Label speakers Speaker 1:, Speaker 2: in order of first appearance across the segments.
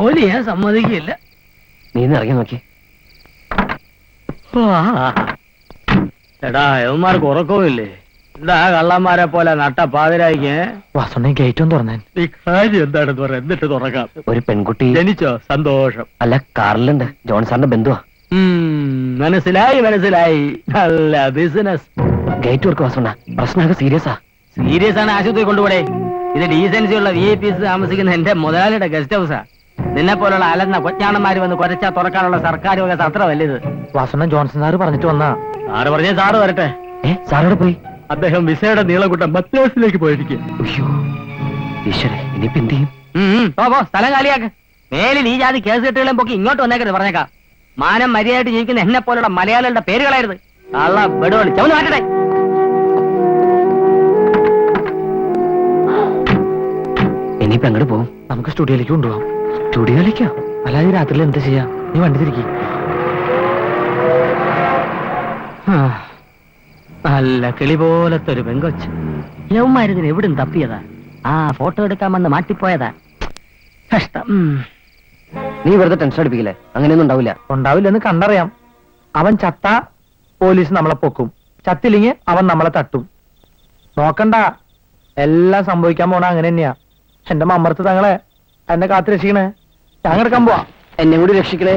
Speaker 1: ജോലി ഞാൻ സമ്മതിക്കില്ല.
Speaker 2: നീ ഇറങ്ങി നോക്കി.
Speaker 1: എടാ യവന്മാർക്ക് ഉറക്കവുമില്ലേ? എന്താ കള്ളന്മാരെ പോലെ നട്ട പാതിരായിക്ക്
Speaker 2: വാസണ്ണ ഗേറ്റ് ഒന്ന് തുറന്നേ.
Speaker 1: ഈ കാര്യം എന്താണെന്ന് പറയാം, എന്നിട്ട് തുറക്കാം.
Speaker 2: ഒരു പെൺകുട്ടി
Speaker 1: ജനിച്ചോ? സന്തോഷം.
Speaker 2: അല്ല, കാറിലുണ്ട്. ജോൺ സാറിന്റെ ബന്ധുവാ.
Speaker 1: മനസ്സിലായി മനസ്സിലായി. നല്ല ബിസിനസ്.
Speaker 2: Gate work വാസണ്ണ. പ്രശ്നമൊക്കെ സീരിയസാ.
Speaker 1: സീരിയസ് ആണ്. ആശുപത്രി കൊണ്ടുപോടെ. ഇത് ഡീസൻസി ഉള്ള VIP താമസിക്കുന്ന എന്റെ മുതലാളിയുടെ ഗസ്റ്റ് ഹൗസാ. നിന്നെ പോലുള്ള അലന്ന കൊച്ചാണന്മാര് വന്ന് കുരച്ചാ തുറക്കാനുള്ള സർക്കാർ വക സത്രമല്ല ഇത്.
Speaker 2: വാസണ്ണ ജോൺസൺ സാറ് പറഞ്ഞിട്ട് വന്നാ.
Speaker 1: സാറ് പറഞ്ഞ സാറ് വരട്ടെ.
Speaker 2: സാറോട് പോയി.
Speaker 1: അദ്ദേഹം വിസയുടെ നീളക്കൂട്ടം മദ്രാസിലേക്ക് പോയിരിക്കും.
Speaker 2: ഇനിയിപ്പോ എന്ത് ചെയ്യും?
Speaker 1: സ്ഥലം കാലിയാക്ക്. മേലിൽ ഈ ജാതി കേസ് കെട്ടുകളും പൊക്കി ഇങ്ങോട്ട് വന്നേക്കരുത്. പറഞ്ഞേക്കാം. മാനം മര്യാദയായിട്ട് ജീവിക്കുന്ന എന്നെ പോലുള്ള മലയാളികളുടെ പേരുകളായിരുന്നു. അള്ള ബെടുവളി ചവന്ന് മാറ്റട്ടെ.
Speaker 2: ഇനിയിപ്പോ എങ്ങോട്ട് പോകും? നമുക്ക് സ്റ്റുഡിയോയിലേക്ക് കൊണ്ടുപോകാം. സ്റ്റുഡിയോയിലേക്കോ? അല്ലാതെ രാത്രിയിൽ എന്താ ചെയ്യാ? നീ വണ്ടി തിരികെ.
Speaker 1: നല്ല കിളി പോലത്തെ ഒരു പെങ്കൊച്ച്. യവന്മാരിതിന് എവിടും തപ്പിയതാ? ഫോട്ടോ എടുക്കാൻ വന്ന് മാറ്റിപ്പോയതാ. കഷ്ടം.
Speaker 2: നീ വെറുതെ ടെൻഷൻ അടിപ്പിക്കില്ലേ? അങ്ങനെയൊന്നും
Speaker 3: ഉണ്ടാവില്ലെന്ന് കണ്ടറിയാം. അവൻ ചത്ത പോലീസ് നമ്മളെ പൊക്കും, ചത്തില്ലെങ്കിൽ അവൻ നമ്മളെ തട്ടും. നോക്കണ്ട, എല്ലാം സംഭവിക്കാൻ പോണ അങ്ങനെ തന്നെയാ. എന്റെ മമ്മർത്ത് തങ്ങളെ എന്നെ കാത്തു രക്ഷിക്കണേ. ഞാൻ കിടക്കാൻ പോവാ.
Speaker 2: എന്നെ കൂടി രക്ഷിക്കണേ.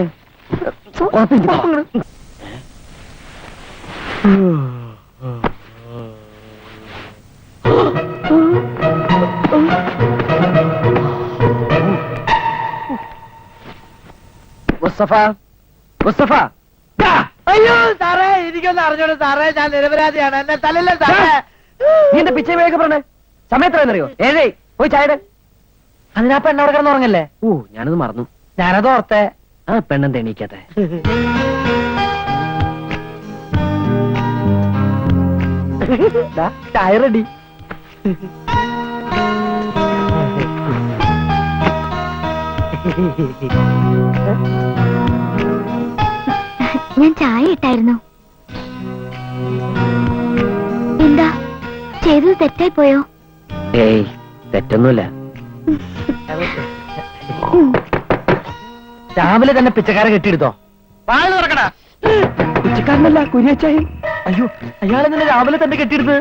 Speaker 2: മുസ്തഫ, മുസ്തഫ.
Speaker 3: അയ്യോ സാറേ, എനിക്കൊന്ന് അറിഞ്ഞോളൂ സാറേ, ഞാൻ നിരപരാധിയാണ്. എന്നെ തലല്ല സാറേ.
Speaker 2: നീ എന്റെ പിച്ചേ വേഗം പറഞ്ഞേ. സമയത്രയെന്നറിയോ? 7 പോയി ചായ.
Speaker 3: അതിനാ പെണ്ണവിടെ കിടന്നുറങ്ങല്ലേ?
Speaker 2: ഞാനത് മറന്നു.
Speaker 3: ഞാനത് ഓർത്തെ.
Speaker 2: ആ പെണ്ണെന്താ എണീക്കാത്തെ?
Speaker 3: ചായ റെഡി.
Speaker 4: ഞാൻ ചായ ഇട്ടായിരുന്നു. എന്താ ചെയ്തത്? തെറ്റായി പോയോ?
Speaker 2: ഏയ്, തെറ്റൊന്നുമില്ല.
Speaker 3: രാവിലെ തന്നെ പിച്ചക്കാരെ കെട്ടിയെടുത്തോ? പിച്ചക്കാരനല്ല, കുരിയച്ചായി. അയ്യോ, അയാളെ തന്നെ രാവിലെ തന്നെ കെട്ടിയെടുത്ത്.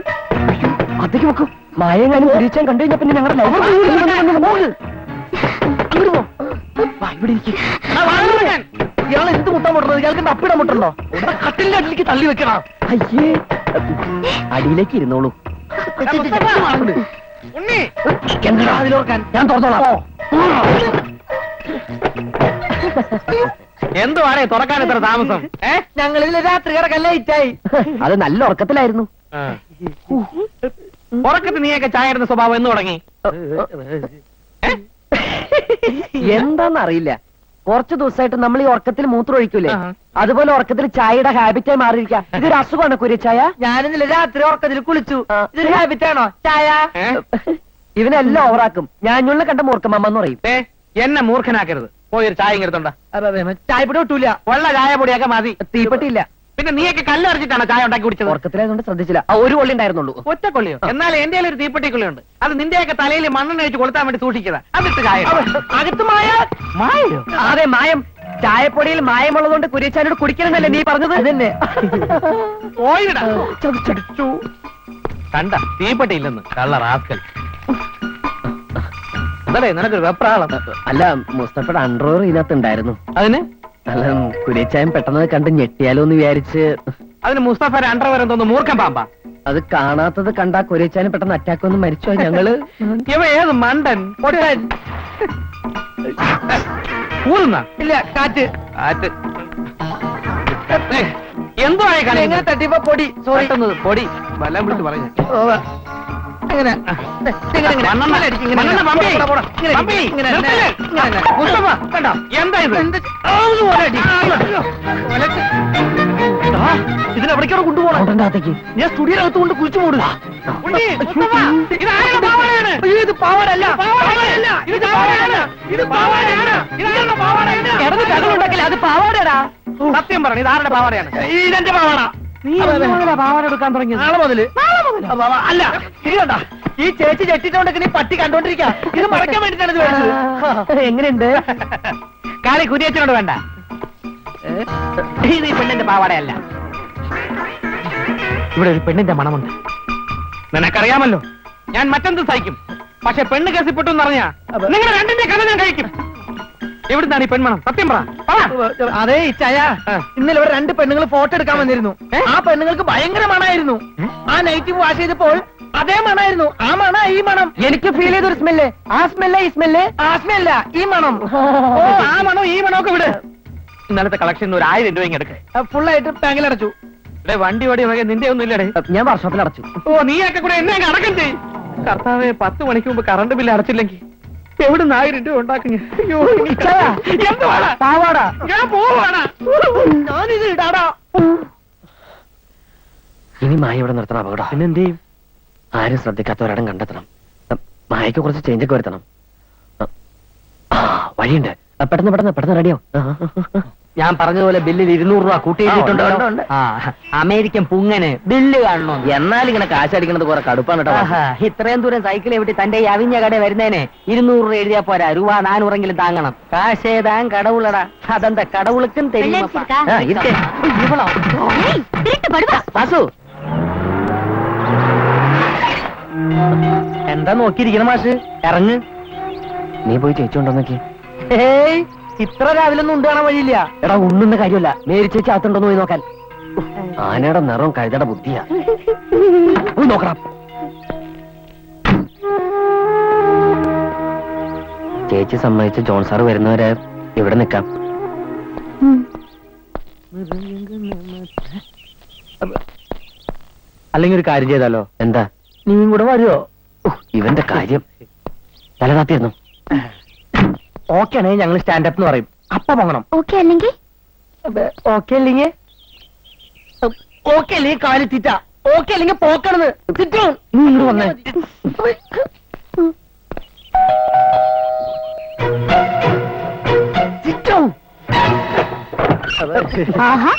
Speaker 2: അതേക്ക് വെക്കും. മായങ്ങാനും കുരിയച്ചാൻ കണ്ടു കഴിഞ്ഞാ പിന്നെ ഞങ്ങളുടെ
Speaker 3: ഇയാൾ എന്ത് മുട്ടാൻ മുട്ടുന്നത്? ഇയാൾക്ക് അപ്പിടാൻ മുട്ടുണ്ടോ? കട്ടിലിന്റെ അടിയിലേക്ക് തള്ളി വെക്കണം.
Speaker 2: അയ്യേ, അടിയിലേക്ക് ഇരുന്നോളൂ.
Speaker 3: അതിലോർക്കാൻ
Speaker 2: ഞാൻ തുറന്നോളാം.
Speaker 1: എന്തുവാണേ തുറക്കാൻ എത്ര താമസം?
Speaker 3: ഞങ്ങൾ ഇതിലെ രാത്രി കിടക്കല്ല ഇറ്റായി.
Speaker 2: അത് നല്ല ഉറക്കത്തിലായിരുന്നു.
Speaker 1: ഉറക്കത്തിൽ നീയൊക്കെ ചായ ഇടുന്ന സ്വഭാവം എന്ന് തുടങ്ങി?
Speaker 2: എന്താന്നറിയില്ല, കുറച്ചു ദിവസമായിട്ട് നമ്മൾ ഈ ഉറക്കത്തിൽ മൂത്രം ഒഴിക്കൂലേ, അതുപോലെ ഉറക്കത്തിൽ ചായയുടെ ഹാബിറ്റായി മാറിയിരിക്കാം. ഇതൊരു അസുഖമാണ് കുരിച്ചായ.
Speaker 3: ഞാനിന്നില്ല രാത്രി ഉറക്കത്തിൽ കുളിച്ചു. ഇതൊരു ഹാബിറ്റാണോ ചായ?
Speaker 2: ഇവനെല്ലാം ഓവറാക്കും. ഞാനുള്ള കണ്ട മൂർഖമ്മന്ന് പറയും.
Speaker 1: എന്നെ മൂർഖനാക്കരുത്. പോയൊരു ചായ എടുത്തോണ്ട.
Speaker 3: ചായപ്പൊടി ഒട്ടൂല.
Speaker 1: വെള്ള ചായ പൊടിയൊക്കെ മതി.
Speaker 2: തീപ്പെട്ടില്ല.
Speaker 1: പിന്നെ നീയൊക്കെ കല്ലറിച്ചിട്ടാണോ ചായ ഉണ്ടാക്കി കുടിച്ചത്?
Speaker 2: ഉറക്കത്തിലായതുകൊണ്ട് ശ്രദ്ധിച്ചില്ല. ഒരു കൊള്ളി ഉണ്ടായിരുന്നുള്ളൂ.
Speaker 1: ഒറ്റ കൊള്ളിയോ? എന്നാൽ എന്റെ ഒരു തീപ്പെട്ടിക്കൊള്ളിയുണ്ട്. അത് നിന്റെയൊക്കെ തലയിൽ മണ്ണെണ്ണ വെച്ച് കൊളുത്താൻ വേണ്ടി സൂക്ഷിക്കതാ. അതിട്ട് ചായ.
Speaker 3: അകത്ത് മായ.
Speaker 2: മായോ? അതെ, മായം. ചായപ്പൊടിയിൽ മായമുള്ളതുകൊണ്ട് കുരിച്ചാനോട് കുടിക്കണമെന്നല്ലേ നീ പറഞ്ഞത്?
Speaker 3: അതന്നെ.
Speaker 1: പോയിടാ. കണ്ട തീപ്പെട്ടി ഇല്ലെന്ന് കള്ള റാസ്കൽ. അതല്ലേ നിനക്കൊരു വെപ്രാളം?
Speaker 2: അല്ല, മുസ്തഫയുടെ അണ്ടർവെയർ ഇതിനകത്ത് ഉണ്ടായിരുന്നു.
Speaker 1: അതിന്
Speaker 2: അല്ല, കുരിച്ചായം പെട്ടെന്ന് കണ്ട് ഞെട്ടിയാലോ എന്ന് വിചാരിച്ച്.
Speaker 1: അതിന് മുസ്തഫയുടെ അണ്ടർവെയർ എന്തോന്ന് മൂർഖൻ പാമ്പാ?
Speaker 2: അത് കാണാത്തത് കണ്ടാ കുരിച്ചാനും പെട്ടെന്ന് അറ്റാക്ക് വന്ന് മരിച്ചോ ഞങ്ങള്.
Speaker 1: ഇവ ഏത് മണ്ടൻ പൊട്ടൻ? ഊറുന്ന
Speaker 3: ഇല്ല, കാറ്റ്.
Speaker 1: കാറ്റ്. എന്തോ ആയ കളി?
Speaker 3: എങ്ങനെ തട്ടിപ്പോ പൊടി? സോറി,
Speaker 1: പൊടി വല്ലം വിളിച്ച് പറഞ്ഞു.
Speaker 3: അങ്ങനെ ഇതിനെവിടേക്കാണ് കൊണ്ടുപോകണം? ഞാൻ സ്റ്റുഡിയോകത്ത് കൊണ്ട് കുളിച്ചു മൂടുക. ഇത് പാവാടല്ല.
Speaker 2: അത് പാവാടടാ.
Speaker 1: സത്യം പറഞ്ഞു, ഇത് ആരുടെ പാവാടയാണ്?
Speaker 3: ഇതെന്റെ പാവാട. പാവാട എടുക്കാൻ തുടങ്ങി നാളെ മുതല് അല്ല ഇത് കണ്ട ഈ ചേച്ചി ചെട്ടിട്ടോണ്ടൊക്കെ ഈ പട്ടി കണ്ടോണ്ടിരിക്കാ ഇത് മറക്കാൻ വേണ്ടിട്ടാണ് ഇത് മേടിച്ചത്. എങ്ങനെയുണ്ട്
Speaker 1: കാലി കുരിയച്ചനോട് വേണ്ട. ഇത് ഈ പെണ്ണിന്റെ പാവാടയല്ല.
Speaker 3: ഇവിടെ ഒരു പെണ്ണിന്റെ മണമുണ്ട്.
Speaker 1: നിനക്കറിയാമല്ലോ ഞാൻ മറ്റെന്ത് സഹിക്കും. പക്ഷെ പെണ്ണ് കേസിപ്പെട്ടു എന്നറിഞ്ഞാ നിങ്ങൾ രണ്ടിന്റെ കഥ ഞാൻ കഴിക്കും. എവിടുന്നാണ് ഈ പെൺമണം? സത്യം പറ.
Speaker 3: അതേ ഇച്ചായ ഇന്നലെ ഇവിടെ 2 പെണ്ണുങ്ങൾ ഫോട്ടോ എടുക്കാൻ വന്നിരുന്നു. ആ പെണ്ണുങ്ങൾക്ക് ഭയങ്കര മണമായിരുന്നു. ആ നൈറ്റ് വാഷ് ചെയ്തപ്പോൾ അതേ മണമായിരുന്നു. ആ മണ ഈ മണം എനിക്ക് ഫീൽ ചെയ്തൊരു സ്മെല്ല്. ആ സ്മെല്ല് ഈ സ്മെല്ല് ആ സ്മെല്ല ഈ മണം.
Speaker 1: ഓ ആ മണോ ഈ മണോ ഒക്കെ വിട്. ഇന്നലത്തെ കളക്ഷൻ ഒരു 1000 രൂപ എടുക്കേ.
Speaker 3: ഫുള്ളായിട്ട് ബാങ്കിൽ അടച്ചു.
Speaker 1: ഇവിടെ വണ്ടി ഓടി വകെ നിന്റെ ഒന്നും ഇല്ലടേ.
Speaker 3: ഞാൻ വർഷത്തിൽ അടച്ചു.
Speaker 1: ഓ നീയൊക്കെ കൂടെ എന്നെ അടക്കം ചെയ്യും. കർത്താവേ 10 മണിക്ക് മുമ്പ് കറണ്ട് ബില്ല് അടച്ചില്ലെങ്കിൽ എവിടുന്ന് 1000 രൂപ ഉണ്ടാക്കും ഞാൻ? അയ്യോ, എന്തുവാടാ?
Speaker 3: പാവാട
Speaker 1: ഞാൻ പോവാണ്.
Speaker 3: ഞാനിത് ഇടാടാ.
Speaker 2: ഇനി മായ ഇവിടെ നിർത്തണം. അപകടം.
Speaker 3: പിന്നെ എന്ത് ചെയ്യും?
Speaker 2: ആരും ശ്രദ്ധിക്കാത്ത ഒരിടം കണ്ടെത്തണം. മായക്ക് കുറച്ച് ചേഞ്ചൊക്കെ വരുത്തണം. വഴിയുണ്ട്. പെട്ടെന്ന് പെട്ടെന്ന് പെട്ടെന്ന് റെഡിയോ.
Speaker 1: ഞാൻ പറഞ്ഞതുപോലെ ബില്ലിൽ 200 രൂപ കൂട്ടിയിട്ടുണ്ടോ? അമേരിക്കൻ പുങ്ങന് ബില്ല് കാണണോ?
Speaker 2: എന്നാൽ ഇങ്ങനെ കാശടിക്കണത് കുറെ കടുപ്പാണ് കേട്ടോ.
Speaker 1: ഇത്രയും ദൂരം സൈക്കിൾ എവിട്ടി തന്റെ ഈ അവിഞ്ഞ കട വരുന്നേനെ 200 രൂപ എഴുതിയാ പോരാ. രൂപ 400 താങ്ങണം. കാശേതാൻ കടവുളടാ. അതെന്താ കടവുളുക്കും തരും.
Speaker 2: വാസു
Speaker 3: എന്താ നോക്കിയിരിക്കണം മാഷ്? ഇറങ്ങ്.
Speaker 2: നീ പോയി ചേച്ചി നോക്കി.
Speaker 3: ഏയ് ഇത്ര രാവിലെ ഒന്നും ഉണ്ട് കാണാൻ വഴിയില്ല.
Speaker 2: എടാ ഉണ്ണുന്ന കാര്യമല്ല. മേരി ചേച്ചി അകത്തുണ്ടോന്ന് പോയി നോക്കാൻ. ആനയുടെ നിറവും കഴുതയുടെ ബുദ്ധിയാ. പോയി നോക്കണം. ചേച്ചി സമ്മതിച്ച് ജോൺ സാറ് വരുന്നവരെ ഇവിടെ നിൽക്കാം.
Speaker 3: അല്ലെങ്കിൽ ഒരു കാര്യം ചെയ്താലോ?
Speaker 2: എന്താ?
Speaker 3: നീയും കൂടെ വരുമോ?
Speaker 2: ഇവന്റെ കാര്യം തലതാത്തിയിരുന്നു.
Speaker 3: ഓക്കെ ആണെങ്കിൽ ഞങ്ങൾ സ്റ്റാൻഡപ്പ് എന്ന് പറയും. അപ്പ പോകണം.
Speaker 4: ഓക്കെ അല്ലെങ്കിൽ
Speaker 3: ഓക്കെ അല്ലെങ്കിൽ ഓക്കെ അല്ലെങ്കിൽ കാലി തീറ്റ. ഓക്കെ അല്ലെങ്കിൽ പോക്കണെന്ന് തിറ്റും. ഇങ്ങോട്ട് വന്നേ. തിറ്റും.
Speaker 4: ആഹാ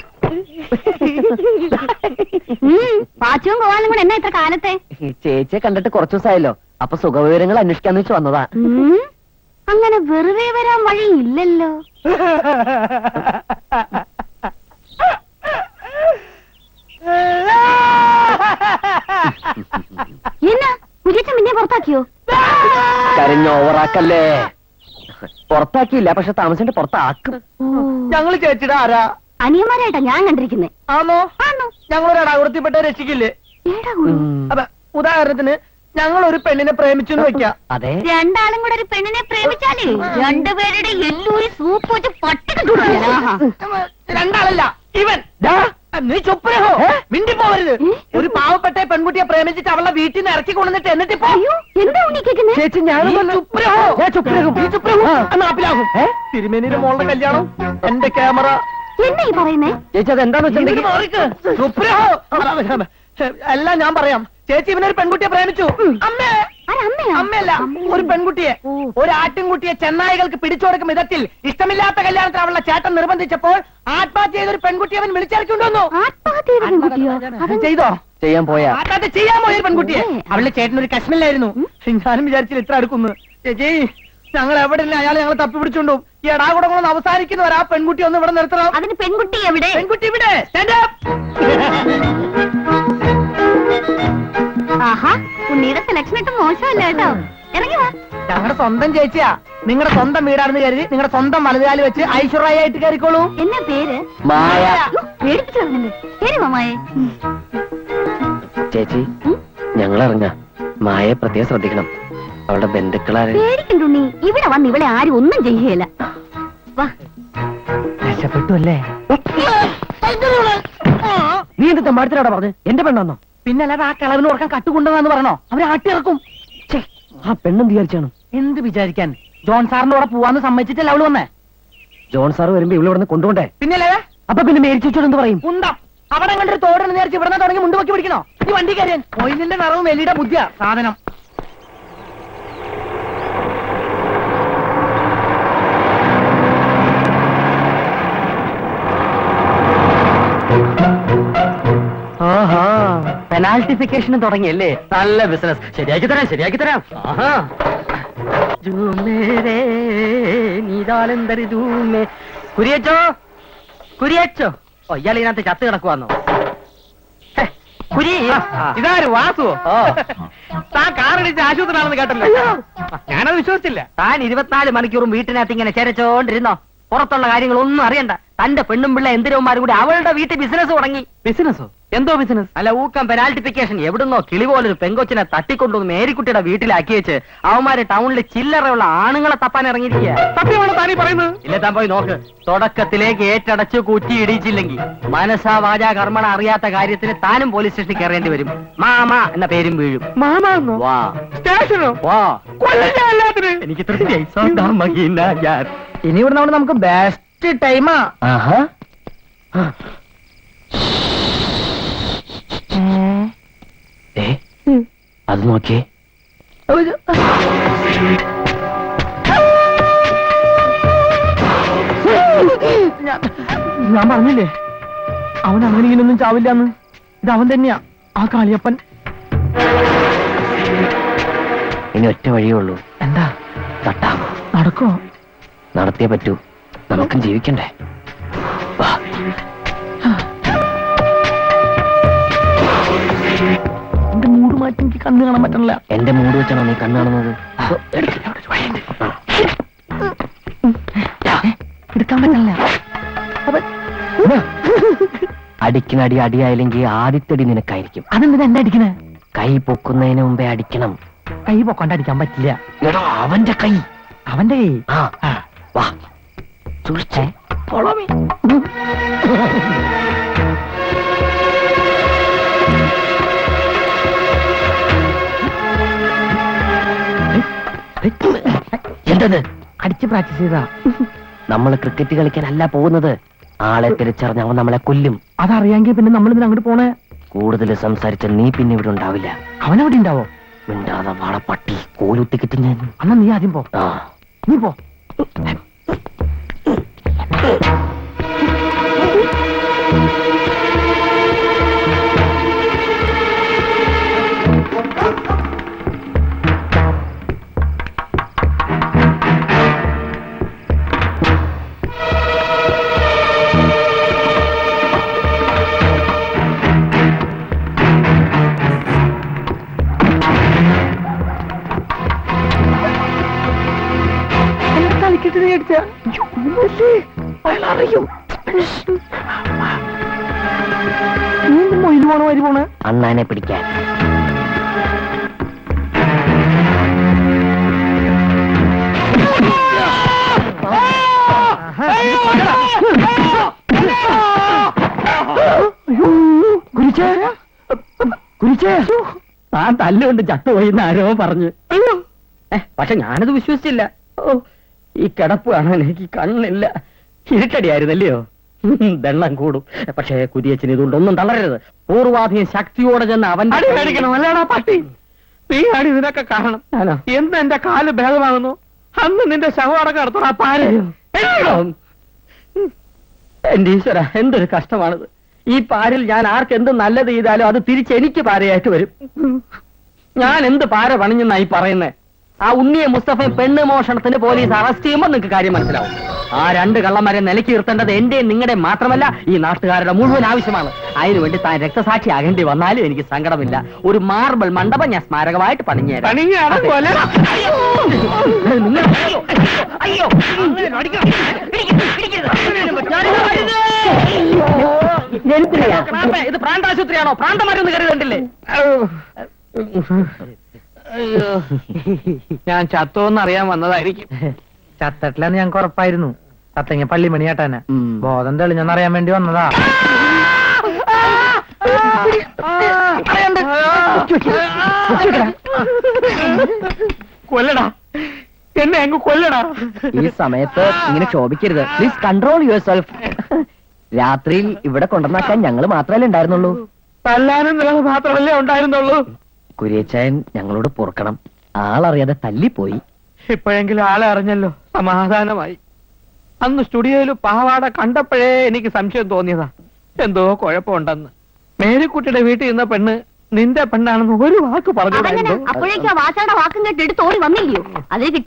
Speaker 4: പാച്ചവും പോവാനും കൂടെ എന്നാ ഇത്ര കാലത്തെ?
Speaker 2: ചേച്ചിയെ കണ്ടിട്ട് കുറച്ചു ദിവസമായല്ലോ. അപ്പൊ സുഖവിവരങ്ങൾ അന്വേഷിക്കാന്ന് വെച്ച് വന്നതാ.
Speaker 4: അങ്ങനെ വെറുതെ വരാൻ വഴിയില്ലല്ലോ. എന്നാ മുഖ്യച്ച പിന്നെ പുറത്താക്കിയോ?
Speaker 2: കരഞ്ഞ് ഓവറാക്കല്ലേ. പുറത്താക്കിയില്ല, പക്ഷെ താമസിന്റെ പുറത്താക്കും.
Speaker 3: ഞങ്ങള് ചേച്ചിയുടെ ആരാ?
Speaker 4: അനിയന്മാരായിട്ടാ ഞാൻ കണ്ടിരിക്കുന്നേ.
Speaker 3: ആണോ?
Speaker 4: ആണോ?
Speaker 3: ഞങ്ങളൊരു അടാകുറത്തിപ്പെട്ട രക്ഷിക്കില്ലേ?
Speaker 4: ഏടാ ഗുരു?
Speaker 3: അപ്പൊ ഉദാഹരണത്തിന് ഞങ്ങൾ ഒരു പെണ്ണിനെ പ്രേമിച്ചു എന്ന് വെക്കാം.
Speaker 2: അതെ.
Speaker 4: രണ്ടാളും കൂടെ ഒരു പെണ്ണിനെ പ്രേമിച്ചാലേ രണ്ടുപേരുടെ എല്ലൂരി സൂപ്പ് വെച്ച് പട്ടിക
Speaker 3: രണ്ടാളല്ല ഇവൻ. നീ ചുപ്പരഹോ മിണ്ടി പോവരുത്. ഒരു പാവപ്പെട്ട പെൺകുട്ടിയെ പ്രേമിച്ചിട്ട് അവളെ വീട്ടിൽ നിന്ന് ഇറക്കി കൊണ്ടുവന്നിട്ട് എന്നിട്ടിപ്പോ
Speaker 4: എന്താ ഉണ്ണി കേൾക്കുന്നത്?
Speaker 3: ചേച്ചി ഞാൻ നാപ്പിലാകും. തിരുമേനിയുടെ മോളുടെ കല്യാണം എന്റെ ക്യാമറ.
Speaker 4: എന്നാ ഈ പറയുന്നേ?
Speaker 2: ചേച്ചി അത് എന്താന്ന് വെച്ചിട്ടുണ്ടെങ്കിൽ
Speaker 3: എല്ലാം ഞാൻ പറയാം. ചേച്ചി ഇവനൊരു പെൺകുട്ടിയെ പ്രേമിച്ചു. അമ്മേ അമ്മയല്ല, ഒരു പെൺകുട്ടിയെ. ഒരു ആട്ടിൻകുട്ടിയെ ചെന്നായികൾക്ക് പിടിച്ചുകൊടുക്കും വിധത്തിൽ ഇഷ്ടമില്ലാത്ത കല്യാണത്തിന് അവളുടെ ചേട്ടൻ നിർബന്ധിച്ചപ്പോൾ ആത്മഹത്യ ചെയ്തൊരു പെൺകുട്ടിയെ അവൻ വിളിച്ചിറക്കിക്കൊണ്ടുവന്നു. ചെയ്തോ?
Speaker 2: ചെയ്യാൻ പോയാ
Speaker 3: ആത്മഹത്യ ചെയ്യാൻ പോയ ഒരു പെൺകുട്ടിയെ. അവളുടെ ചേട്ടനൊരു കശ്മീരിലായിരുന്നു. ഞാനും വിചാരിച്ചില്ല ഇത്ര അടുക്കുന്നു. ചേച്ചി ഞങ്ങൾ എവിടെ ഇല്ല, അയാൾ ഞങ്ങൾ തപ്പി പിടിച്ചോണ്ടു. ഈ എടാകുടങ്ങളൊന്ന് അവസാനിക്കുന്നവർ ആ പെൺകുട്ടി ഒന്ന് ഇവിടെ നിർത്തണം.
Speaker 4: അതിന് പെൺകുട്ടി എവിടെ?
Speaker 3: പെൺകുട്ടി ഇവിടെ.
Speaker 4: ആഹാ ഉണ്ണിയുടെ സെലക്ഷൻ ഒക്കെ മോശമല്ല കേട്ടോ. ഇറങ്ങി വാ.
Speaker 3: ഞങ്ങളുടെ സ്വന്തം ചേച്ചിയാ. നിങ്ങളുടെ സ്വന്തം വീടാണെന്ന് കരുതി നിങ്ങളുടെ സ്വന്തം വലതുകാലി വെച്ച് ഐശ്വര്യായിട്ട് കയറിക്കോളൂ.
Speaker 4: എന്നാ പേര്?
Speaker 2: മായ.
Speaker 4: പേടിപ്പിച്ചു കളഞ്ഞല്ലേ. പേര് മാമായെ.
Speaker 2: ചേച്ചി ഞങ്ങൾ അറിഞ്ഞ മായയെ പ്രത്യേകം ശ്രദ്ധിക്കണം. അവളുടെ ബന്ധുക്കളാരെ
Speaker 4: പേടിക്കണ്ടുണ്ണി. ഇവിടെ വന്ന് ഇവിടെ ആരും ഒന്നും ചെയ്യുകയില്ല. വാ.
Speaker 3: രക്ഷപ്പെട്ടു അല്ലേ?
Speaker 2: നീ എന്ത് തെമ്മാടത്തിനോടാ പറഞ്ഞു? എന്റെ പെണ്ണാന്നോ?
Speaker 3: പിന്നെ അല്ലാതെ ആ കളവിന് ഓർക്കാൻ കട്ടുകൊണ്ടെന്ന് പറഞ്ഞോ? അവരെ ആട്ടിയിറക്കും.
Speaker 2: ആ പെണ്ണെന്ത് വിചാരിച്ചാണ്?
Speaker 3: എന്ത് വിചാരിക്കാൻ? ജോൺ സാറിന്റെ കൂടെ പോവാന്ന് സമ്മതിച്ചിട്ടല്ല അവള് വന്നേ.
Speaker 2: ജോൺ സാർ വരുമ്പോ ഇവിടെ നിന്ന് കൊണ്ടുപോണ്ടേ?
Speaker 3: പിന്നല്ലേ?
Speaker 2: അപ്പൊ പിന്നെ മേരിച്ചോട് എന്ത് പറയും?
Speaker 3: ഉണ്ടം അവിടെ കണ്ടൊരു തോടെന്ന് വിചാരിച്ച് ഇവിടെ തുടങ്ങി മുണ്ട് പൊക്കി പിടിക്കണോ? ഈ വണ്ടി കയറിയാൻ ഓയിലിന്റെ നിറവും വെള്ളിയുടെ ബുദ്ധിയാ സാധനം.
Speaker 1: പെനാൾട്ടിഫിക്കേഷനും തുടങ്ങിയല്ലേ? നല്ല ബിസിനസ്. ശരിയാക്കി തരാം, ശരിയാക്കി തരാം. ആഹാ. ജൂമേരേ നീതാലന്തരി ജൂമേ. കുരിയച്ചോ, കുരിയച്ചോ. ഓ, ഇയാൾ ഇതിനകത്ത് ചത്ത് കിടക്കുവാന്നോ? കുരി,
Speaker 3: ഇതാര് വാസുവോ?
Speaker 1: ഓ,
Speaker 3: താൻ കാറടിച്ച് ആശുപത്രിയാണെന്ന് കേട്ടല്ലോ. ഞാനത് വിശ്വസിച്ചില്ല.
Speaker 1: താൻ 24 മണിക്കൂറും വീട്ടിനകത്ത് ഇങ്ങനെ ചെരച്ചോണ്ടിരുന്നോ? പുറത്തുള്ള കാര്യങ്ങളൊന്നും അറിയണ്ട. തന്റെ പെണ്ണും പിള്ള എന്തിനവന്മാരും കൂടി അവളുടെ വീട്ടിൽ ബിസിനസ് തുടങ്ങി.
Speaker 3: ബിസിനസ്സോ? എന്തോ ബിസിനസ്?
Speaker 1: അല്ല, ഊക്കം പെനാൾട്ടിഫിക്കേഷൻ. എവിടുന്നോ കിളി പോലൊരു പെങ്കൊച്ചിനെ തട്ടിക്കൊണ്ടുവന്ന് മേരിക്കുട്ടിയുടെ വീട്ടിലാക്കി വെച്ച് അവന്മാര് ടൗണിൽ ചില്ലറയുള്ള ആണുങ്ങളെ തപ്പാൻ ഇറങ്ങിയിരിക്കുക.
Speaker 3: സത്യമാണ് താനീ പറയുന്നത്?
Speaker 1: ഇല്ല, താൻ പോയി നോക്ക്. തുടക്കത്തിലേക്ക് ഏറ്റടച്ച് കുറ്റി ഇടിച്ചില്ലെങ്കിൽ മനസാ വാചാ കർമ്മണ അറിയാത്ത കാര്യത്തിന് താനും പോലീസ് സ്റ്റേഷനിൽ കയറേണ്ടി വരും. മാമ എന്ന പേരും വീഴും.
Speaker 3: മാമാന്നോ?
Speaker 1: വാ
Speaker 3: സ്റ്റേഷനോ?
Speaker 1: വാ.
Speaker 3: എല്ലാത്തിനും
Speaker 1: എനിക്ക് തൃപ്തിയായി.
Speaker 3: ഇനി ഇവിടെ നമുക്ക് ബെസ്റ്റ് ടൈമാ.
Speaker 1: അത് നോക്കിയേ.
Speaker 3: ഞാൻ പറഞ്ഞില്ലേ അവൻ അങ്ങനെ ഇങ്ങനെയൊന്നും ചാവില്ലാന്ന്. ഇത് അവൻ തന്നെയാ, ആ കാളിയപ്പൻ.
Speaker 1: ഇനി ഒറ്റ വഴിയേ ഉള്ളൂ.
Speaker 3: എന്താ?
Speaker 1: തട്ടാം.
Speaker 3: നടക്കോ?
Speaker 1: നടത്തിയേ പറ്റൂ. നമുക്കും ജീവിക്കണ്ടേ? വാ.
Speaker 3: എന്റെ മൂഡ് മാറ്റി എനിക്ക് കണ്ണ് കാണാൻ പറ്റണില്ല.
Speaker 1: എന്റെ മൂഡ് വെച്ചാണോ നീ കണ്ണ് കാണുന്നത്?
Speaker 3: എടുക്കാൻ പറ്റണില്ല.
Speaker 1: അടിക്കുന്ന അടി അടിയായില്ലെങ്കിൽ ആദ്യത്തെ അടി നിനക്കായിരിക്കും.
Speaker 3: അതെന്തിനാ എന്നെ അടിക്കണേ?
Speaker 1: കൈ പൊക്കുന്നതിന് മുമ്പേ അടിക്കണം.
Speaker 3: കൈ പൊക്കൊണ്ട് അടിക്കാൻ പറ്റില്ല.
Speaker 1: എടോ, അവന്റെ കൈ.
Speaker 3: അവന്റെ കൈ?
Speaker 1: ആ, വാ. സൂക്ഷിച്ചേ.
Speaker 3: Follow me.
Speaker 1: എന്തത്?
Speaker 3: അടിച്ച് പ്രാക്ടീസ് ചെയ്താ.
Speaker 1: നമ്മൾ ക്രിക്കറ്റ് കളിക്കാനല്ല പോകുന്നത്. ആളെ തിരിച്ചറിഞ്ഞ അവൻ നമ്മളെ കൊല്ലും.
Speaker 3: അതറിയാമെങ്കിൽ പിന്നെ നമ്മൾ ഇതിന് അങ്ങോട്ട് പോണേ.
Speaker 1: കൂടുതൽ സംസാരിച്ച നീ പിന്നെ ഇവിടെ ഉണ്ടാവില്ല.
Speaker 3: അവനെവിടെ ഉണ്ടാവോ?
Speaker 1: മിണ്ടാതെ വാളപ്പട്ടി കോലുത്തിക്കിട്ട് ഞാൻ.
Speaker 3: അന്നാ നീ ആദ്യം പോ.
Speaker 1: ആ,
Speaker 3: നീ പോ.
Speaker 1: അണ്ണാനെ പിടിക്കാൻ.
Speaker 3: ആ തല്ലുകൊണ്ട് ചത്തുപോയിന്ന് ആരോ പറഞ്ഞു.
Speaker 1: പക്ഷെ ഞാനത് വിശ്വസിച്ചില്ല. ഈ കിടപ്പ് കാണാൻ എനിക്ക് കണ്ണില്ല. ഇരുട്ടടിയായിരുന്നല്ലയോ? ദണ്ണം കൂടും. പക്ഷേ കുരിയച്ചന് ഇതുകൊണ്ടൊന്നും തളരരുത്. പൂർവാധികം ശക്തിയോടെ ചെന്ന് അവന്റെ
Speaker 3: അല്ലേടാ പട്ടി. നീ ആണ് ഇതിനൊക്കെ കാരണം. എന്ന് എന്റെ കാല് ഭേദമാകുന്നു അന്ന് നിന്റെ ശവടക്കം നടത്തണം. ആ പാര.
Speaker 1: എന്റെ ഈശ്വര, എന്തൊരു കഷ്ടമാണിത്. ഈ പാരിൽ ഞാൻ ആർക്ക് എന്ത് നല്ലത് ചെയ്താലും അത് തിരിച്ചെനിക്ക് പാരയായിട്ട് വരും. ഞാൻ എന്ത് പാര പണിഞ്ഞെന്നായി പറയുന്നേ? ആ ഉണ്ണിയെ മുസ്തഫയെ പെണ്ണ് മോഷണത്തിന് പോലീസ് അറസ്റ്റ് ചെയ്യുമ്പോൾ നിങ്ങൾക്ക് കാര്യം മനസ്സിലാവും. ആ 2 കള്ളന്മാരെ നിലയ്ക്ക് നിർത്തേണ്ടത് എന്റെയും നിങ്ങളുടെ മാത്രമല്ല, ഈ നാട്ടുകാരുടെ മുഴുവൻ ആവശ്യമാണ്. അതിനുവേണ്ടി താൻ രക്തസാക്ഷിയാകേണ്ടി വന്നാലും എനിക്ക് സങ്കടമില്ല. ഒരു മാർബിൾ മണ്ഡപം ഞാൻ സ്മാരകമായിട്ട് പണിഞ്ഞുതരാം. ഇത് പ്രാന്താശുപത്രിയാണോ? പ്രാന്തമാരൊന്നും കരുതണ്ടില്ലേ?
Speaker 3: ഞാൻ ചത്തോന്ന് അറിയാൻ വന്നതായിരിക്കും. ചത്തട്ടില്ലെന്ന് ഞങ്ങൾക്ക് ഉറപ്പായിരുന്നു. തത്തങ്ങ പള്ളി മണിയാട്ടാനെ ബോധം തെളിഞ്ഞെന്നറിയാൻ വേണ്ടി വന്നതാ. കൊല്ലടാ എന്നെ, അങ്ങ് കൊല്ലടാ.
Speaker 1: ഈ സമയത്ത് ഇങ്ങനെ ശോഭിക്കരുത്. പ്ലീസ് കൺട്രോൾ യുവർ സെൽഫ്. രാത്രിയിൽ ഇവിടെ കൊണ്ടുവന്നാക്കാൻ ഞങ്ങൾ മാത്രമല്ലേ ഉണ്ടായിരുന്നുള്ളൂ.
Speaker 3: തല്ലാനും നിങ്ങൾ മാത്രമല്ലേ ഉണ്ടായിരുന്നുള്ളൂ.
Speaker 1: കുരിയച്ചായൻ ഞങ്ങളോട് പൊറുക്കണം. ആളറിയാതെ തല്ലിപ്പോയി.
Speaker 3: ഇപ്പോഴെങ്കിലും ആളെ അറിഞ്ഞല്ലോ, സമാധാനമായി. അന്ന് സ്റ്റുഡിയോയിൽ പാവാട കണ്ടപ്പോഴേ എനിക്ക് സംശയം തോന്നിയതാ, എന്തോ കുഴപ്പമുണ്ടെന്ന്. മേരിക്കുട്ടിയുടെ വീട്ടിൽ നിന്ന പെണ്ണ് നിന്റെ പെണ്ണാണെന്ന് ഒരു വാക്ക്
Speaker 4: അതങ്ങനെ
Speaker 3: പറഞ്ഞു
Speaker 4: അപ്പോഴേക്കും ആ വാച്ചാടെ വാക്കും കേട്ട് എടുത്ത് ഓടി വന്നില്ലയോ അതിന് കിട്ടി